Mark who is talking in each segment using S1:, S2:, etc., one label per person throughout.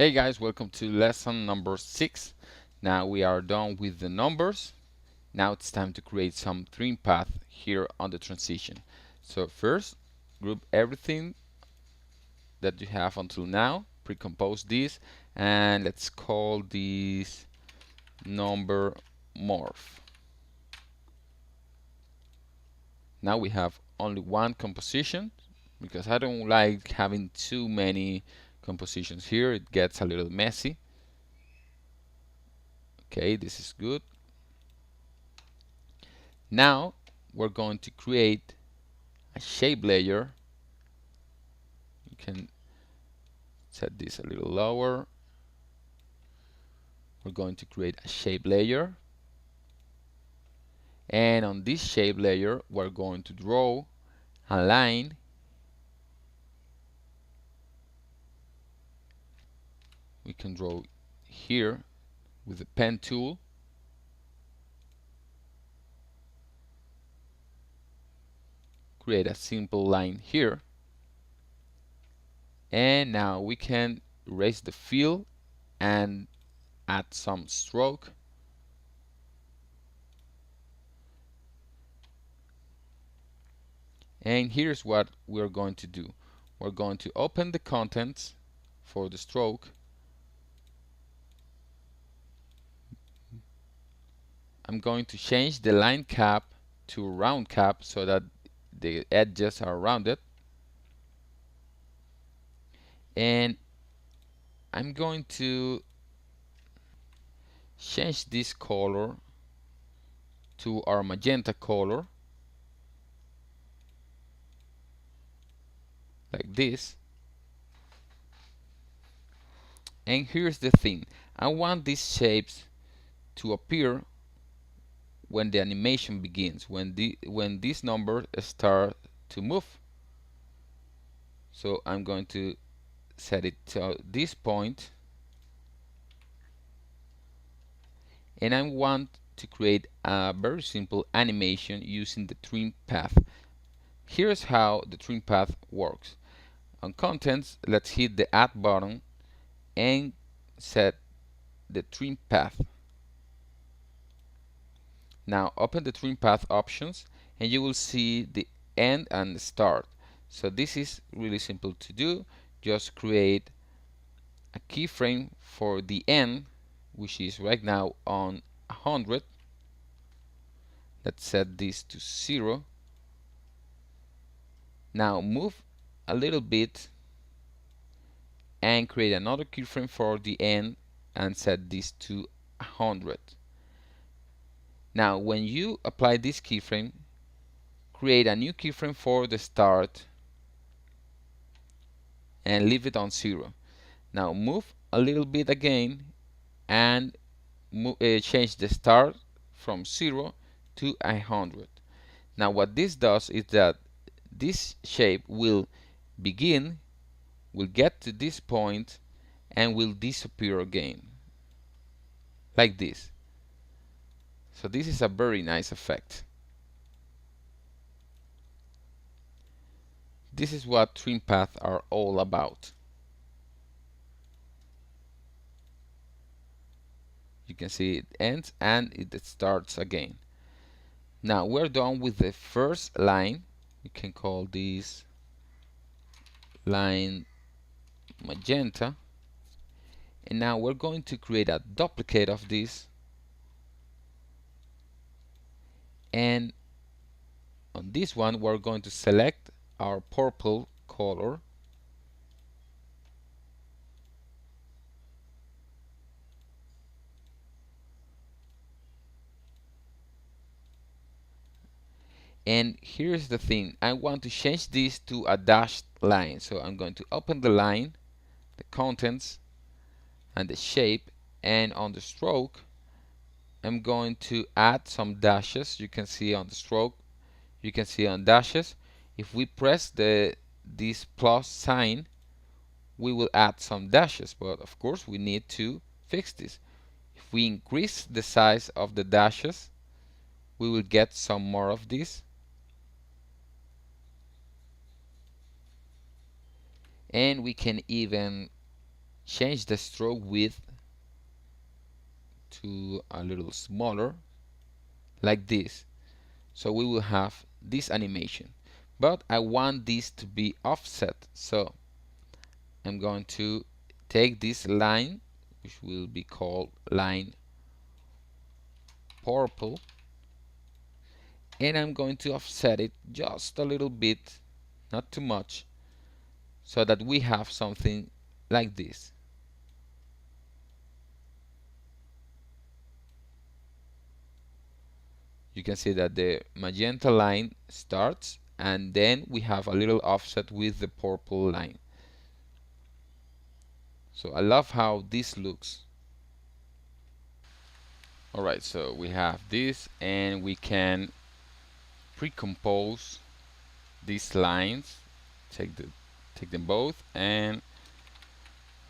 S1: Hey guys, welcome to lesson number 6. Now we are done with the numbers. Now it's time to create some trim path here on the transition. So first, group everything that you have until now, pre-compose this, and let's call this number morph. Now we have only one composition because I don't like having too many compositions here. It gets a little messy. Okay, this is good. Now we're going to create a shape layer. You can set this a little lower. We're going to create a shape layer, and on this shape layer we're going to draw a line we can draw here with the pen tool. Create a simple line here, and now we can erase the fill and add some stroke. And here's what we're going to do. We're going to open the contents for the stroke. I'm going to change the line cap to round cap so that the edges are rounded, and I'm going to change this color to our magenta color like this. And here's the thing, I want these shapes to appear when the animation begins, when this number starts to move. So I'm going to set it to this point, and I want to create a very simple animation using the trim path. Here's how the trim path works. On contents, let's hit the add button and set the trim path. Now open the trim path options and you will see the end and start. So this is really simple to do. Just create a keyframe for the end, which is right now on 100. Let's set this to 0. Now move a little bit and create another keyframe for the end and set this to 100. Now when you apply this keyframe, create a new keyframe for the start and leave it on 0. Now move a little bit again and change the start from 0 to 100. Now what this does is that this shape will begin, will get to this point, and will disappear again like this. So this is a very nice effect. This is what trim paths are all about. You can see it ends and it starts again. Now we're done with the first line. You can call this line magenta, and now we're going to create a duplicate of this, and on this one we're going to select our purple color and here's the thing, I want to change this to a dashed line. So I'm going to open the line, the contents and the shape, and on the stroke I'm going to add some dashes. You can see on the stroke, you can see on dashes. If we press this plus sign, we will add some dashes, but of course we need to fix this. If we increase the size of the dashes, we will get some more of this, and we can even change the stroke width to a little smaller, like this. So we will have this animation. But I want this to be offset, so I'm going to take this line, which will be called line purple, and I'm going to offset it just a little bit, not too much, so that we have something like this. You can see that the magenta line starts, and then we have a little offset with the purple line. So I love how this looks. Alright, so we have this, and we can pre-compose these lines. Take them both and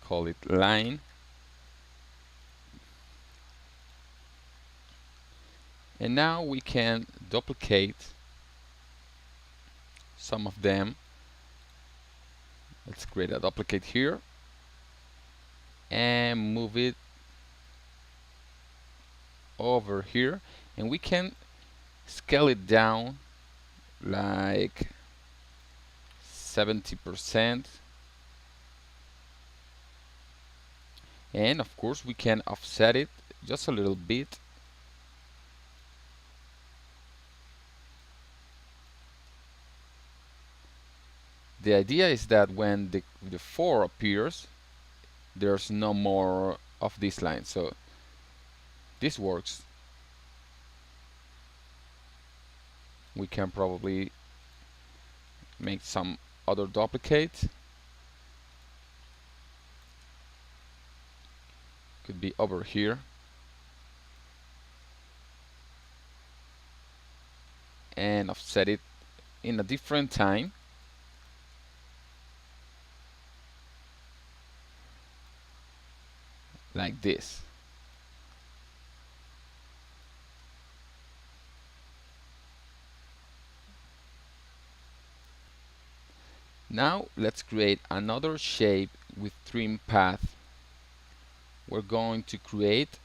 S1: call it line. And now we can duplicate some of them. Let's create a duplicate here and move it over here, and we can scale it down like 70%, and of course we can offset it just a little bit. The idea is that when the 4 appears, there's no more of this line, so this works. We can probably make some other duplicate. Could be over here, and offset it in a different time. Like this. Now let's create another shape with trim path. We're going to create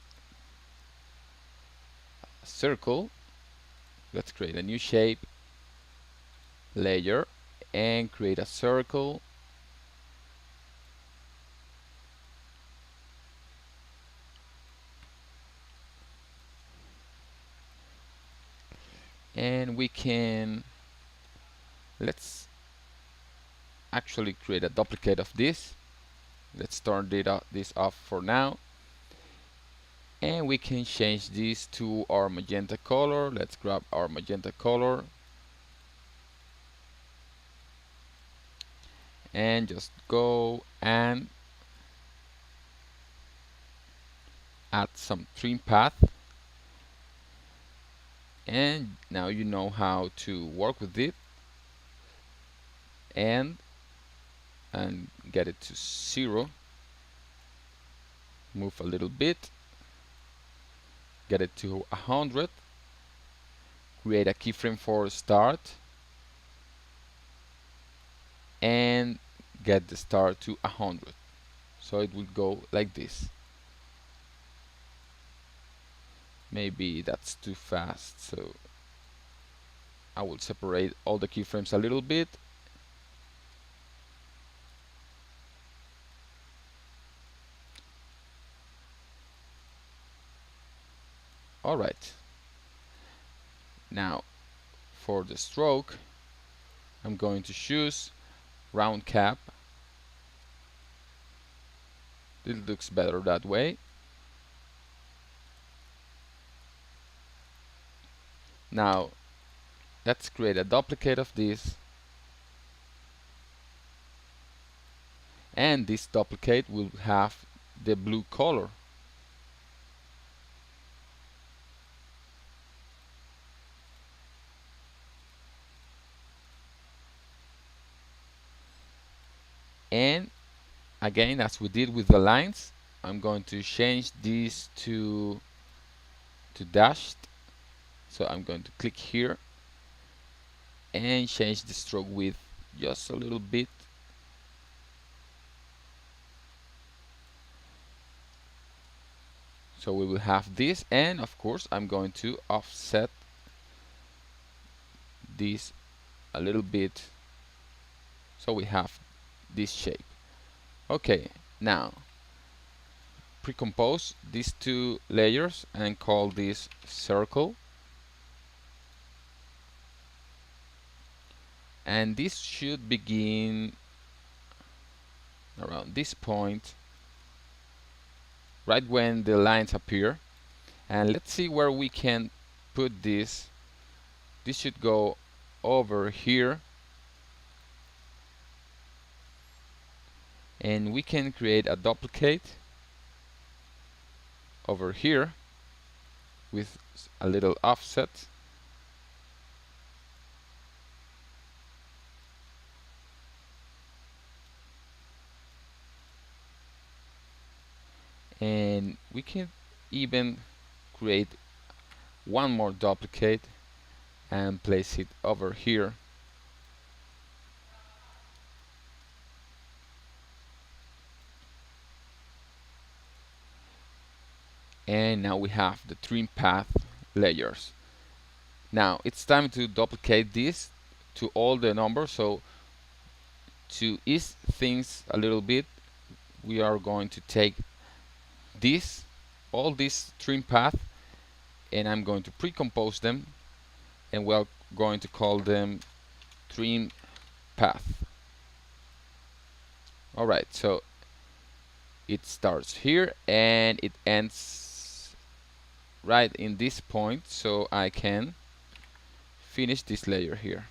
S1: a circle. Let's create a new shape, layer, and create a circle. And we can, let's actually create a duplicate of this. Let's turn this off for now, and we can change this to our magenta color. Let's grab our magenta color and just go and add some trim path. And now you know how to work with it and get it to 0. Move a little bit, get it to 100, create a keyframe for start, and get the start to 100. So it will go like this. Maybe that's too fast, so I will separate all the keyframes a little bit. Alright, now for the stroke I'm going to choose round cap. It looks better that way. Now let's create a duplicate of this, and this duplicate will have the blue color. And again, as we did with the lines, I'm going to change this to dashed. So I'm going to click here and change the stroke width just a little bit. So we will have this, and of course I'm going to offset this a little bit so we have this shape. Okay, now pre-compose these two layers and call this circle, and this should begin around this point, right when the lines appear. And let's see where we can put this. This should go over here, and we can create a duplicate over here with a little offset, and we can even create one more duplicate and place it over here. And now we have the trim path layers. Now it's time to duplicate this to all the numbers. So to ease things a little bit, we are going to take this, all this trim path, and I'm going to pre-compose them, and we're going to call them trim path. Alright, so it starts here and it ends right in this point, so I can finish this layer here.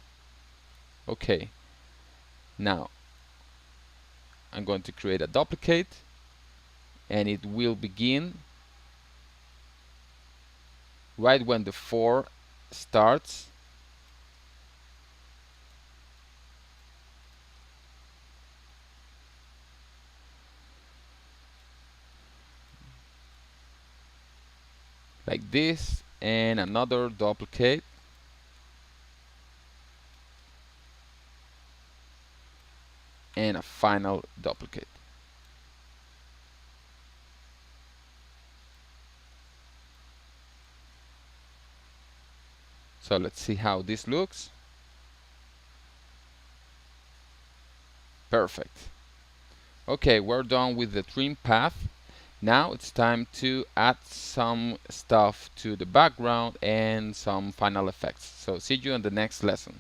S1: Okay, now I'm going to create a duplicate, and it will begin right when the 4 starts. Like this, and another duplicate, and a final duplicate. So let's see how this looks. Perfect. Okay, we're done with the trim path. Now it's time to add some stuff to the background and some final effects. So see you in the next lesson.